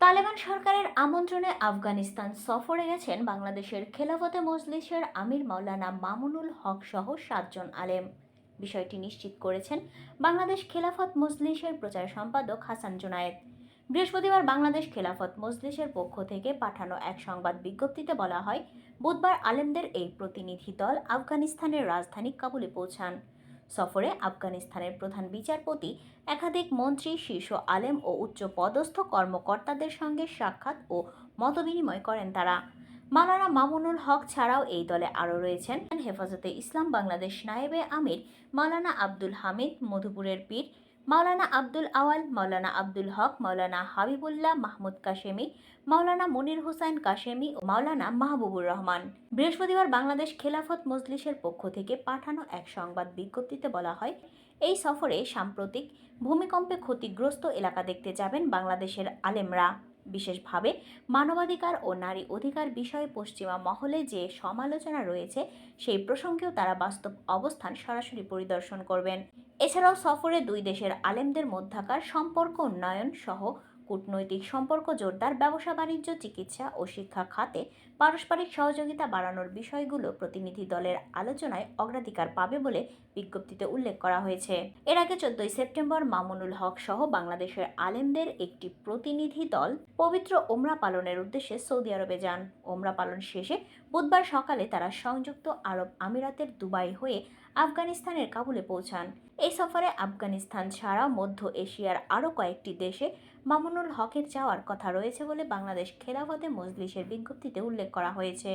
তালেবান সরকারের আমন্ত্রণে আফগানিস্তান সফরে গেছেন বাংলাদেশের খেলাফতে মজলিসের আমির মাওলানা মামুনুল হক সহ 7 জন আলেম। বিষয়টি নিশ্চিত করেছেন বাংলাদেশ খেলাফত মজলিসের প্রচার সম্পাদক হাসান জুনায়েদ। বৃহস্পতিবার বাংলাদেশ খেলাফত মজলিসের পক্ষ থেকে পাঠানো এক সংবাদ বিজ্ঞপ্তিতে বলা হয়, বুধবার আলেমদের এই প্রতিনিধি দল আফগানিস্তানের রাজধানী কাবুলে পৌঁছান। সফরে আফগানিস্তানের প্রধান বিচারপতি, একাধিক মন্ত্রী, শীর্ষ আলেম ও উচ্চ পদস্থ কর্মকর্তাদের সঙ্গে সাক্ষাৎ ও মতবিনিময় করেন তারা। মাওলানা মামুনুল হক ছাড়াও এই দলে আরও রয়েছেন হেফাজতে ইসলাম বাংলাদেশ নায়েবে আমির মাওলানা আব্দুল হামিদ মধুপুরের পীর, মাওলানা আব্দুল আওয়াল, মাওলানা আব্দুল হক, মাওলানা হাবিবুল্লাহ মাহমুদ কাশেমি, মাওলানা মনির হুসাইন কাশেমি ও মাওলানা মাহবুবুর রহমান। বৃহস্পতিবার বাংলাদেশ খেলাফত মজলিসের পক্ষ থেকে পাঠানো এক সংবাদ বিজ্ঞপ্তিতে বলা হয়, এই সফরে সাম্প্রতিক ভূমিকম্পে ক্ষতিগ্রস্ত এলাকা দেখতে যাবেন বাংলাদেশের আলেমরা। বিশেষভাবে মানবাধিকার ও নারী অধিকার বিষয়ে পশ্চিমা মহলে যে সমালোচনা রয়েছে সেই প্রসঙ্গেও তারা বাস্তব অবস্থান সরাসরি পরিদর্শন করবেন। এছাড়াও সফরে দুই দেশের আলেমদের মধ্যকার সম্পর্ক উন্নয়ন সহ কূটনৈতিক সম্পর্ক জোরদার, ব্যবসা বাণিজ্য, চিকিৎসা ও শিক্ষা খাতে পারস্পরিক সহযোগিতা বাড়ানোর বিষয়গুলো প্রতিনিধি দলের আলোচনায় অগ্রাধিকার পাবে বলে বিজ্ঞপ্তিতে উল্লেখ করা হয়েছে। এর আগে 14 সেপ্টেম্বর মামুনুল হক সহ বাংলাদেশের আলেমদের একটি প্রতিনিধি দল পবিত্র ওমরা পালনের উদ্দেশ্যে সৌদি আরবে যান। ওমরা পালন শেষে বুধবার সকালে তারা সংযুক্ত আরব আমিরাতের দুবাই হয়ে আফগানিস্তানের কাবুলে পৌঁছান। এই সফরে আফগানিস্তান ছাড়া মধ্য এশিয়ার আরও কয়েকটি দেশে মামুনুল হকের যাওয়ার কথা রয়েছে বলে বাংলাদেশ খেলাফতে মজলিসের বিজ্ঞপ্তিতে উল্লেখ করা হয়েছে।